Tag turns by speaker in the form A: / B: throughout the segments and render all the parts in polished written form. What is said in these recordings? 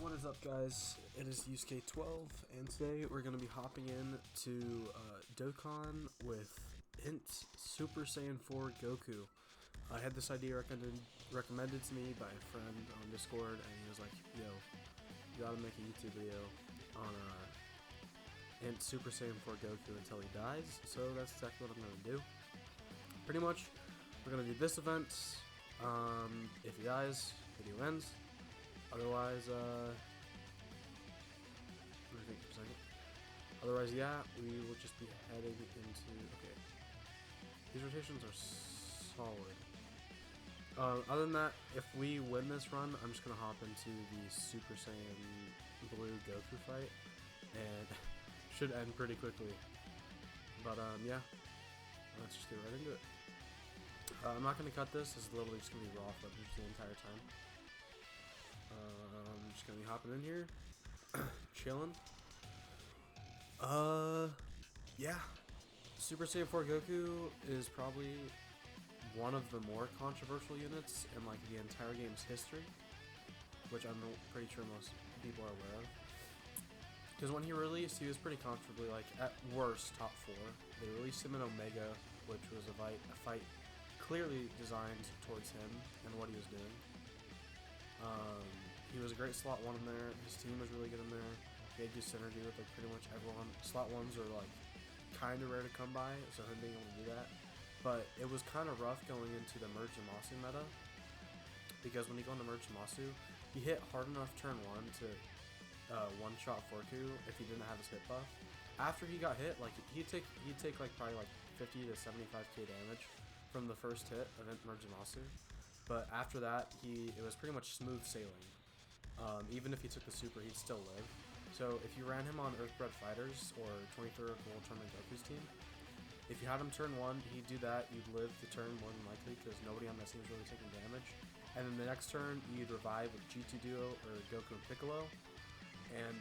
A: What is up, guys? It is Yusuke12, and today we're going to be hopping in to Dokkan with INT Super Saiyan 4 Goku. I had this idea recommended to me by a friend on Discord, and he was like, yo, you gotta make a YouTube video on INT Super Saiyan 4 Goku until he dies, so that's exactly what I'm going to do. Pretty much, we're going to do this event. If he dies, video ends. Otherwise, yeah, we will just be heading into, okay, these rotations are solid. Other than that, if we win this run, I'm just going to hop into the Super Saiyan Blue Goku fight, and should end pretty quickly. But, yeah, let's just get right into it. I'm not going to cut this is literally just going to be raw footage the entire time. I'm just gonna be hopping in here, chilling. Yeah, Super Saiyan 4 Goku is probably one of the more controversial units in like the entire game's history, which I'm pretty sure most people are aware of. Because when he released, he was pretty comfortably like at worst top 4. They released him in Omega, which was a fight clearly designed towards him and what he was doing. He was a great slot 1 in there. His team was really good in there. He had good synergy with like pretty much everyone. Slot 1s are like kind of rare to come by, so him being able to do that. But it was kind of rough going into the Merge Zamasu meta, because when you go into Merge Zamasu, he hit hard enough turn 1 to one-shot Forku if he didn't have his hit buff. After he got hit, like he'd take like probably like 50 to 75k damage from the first hit of Merge Zamasu. But after that, it was pretty much smooth sailing. Even if he took the super, he'd still live. So if you ran him on Earthbred Fighters or 23rd World Tournament Goku's team, if you had him turn 1, he'd do that, you'd live the turn more than likely because nobody on that team is really taking damage. And then the next turn, you'd revive with GT Duo or Goku and Piccolo, and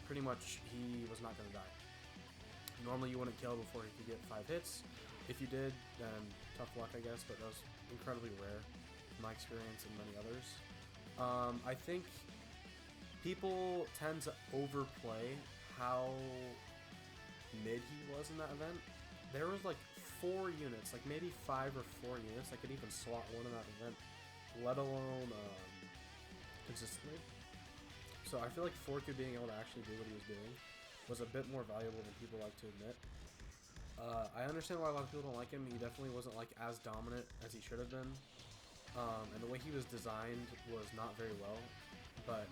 A: pretty much he was not going to die. Normally you wouldn't kill before he could get 5 hits. If you did, then tough luck, I guess, but that was incredibly rare. My experience and many others. I think people tend to overplay how mid he was in that event. There was like 4 units, like maybe 5 or 4 units that could even slot 1 in that event, let alone consistently. So I feel like Forku being able to actually do what he was doing was a bit more valuable than people like to admit. I understand why a lot of people don't like him. He definitely wasn't like as dominant as he should have been. And the way he was designed was not very well, but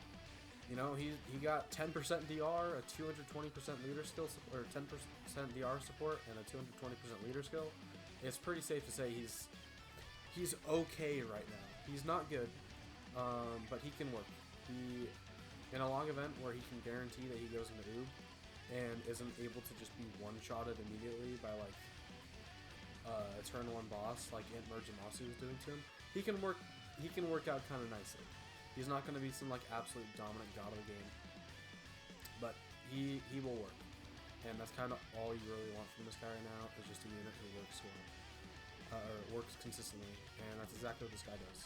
A: you know, he got 10% DR, a 220% leader skill, or 10% DR support, and a 220% leader skill. It's pretty safe to say he's okay right now. He's not good, but he can work. In a long event where he can guarantee that he goes into Oob and isn't able to just be one-shotted immediately by like a turn 1 boss like INT LR Zamasu was doing to him, he can work out kind of nicely. He's not going to be some like absolute dominant god of the game, but he will work, and that's kind of all you really want from this guy right now, is just a unit who works well, or works consistently, and that's exactly what this guy does.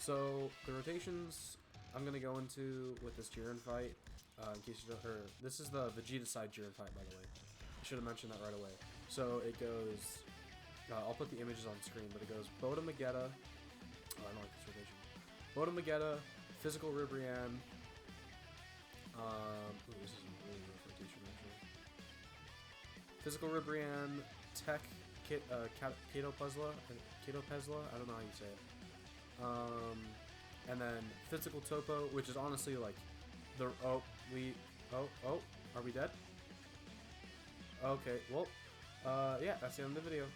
A: So the rotations I'm going to go into with this Jiren fight, in case you don't, this is the Vegeta side Jiren fight, by the way. I should have mentioned that right away. So it goes, I'll put the images on screen, but it goes Boda Magetta. Oh, I don't like this rotation. Boda Magetta, Physical Ribrianne. This is a really rough rotation, actually. Physical Ribrianne, Tech, Kato Pezla. I don't know how you say it. And then Physical Topo, which is honestly like the are we dead? Okay, well, yeah, that's the end of the video.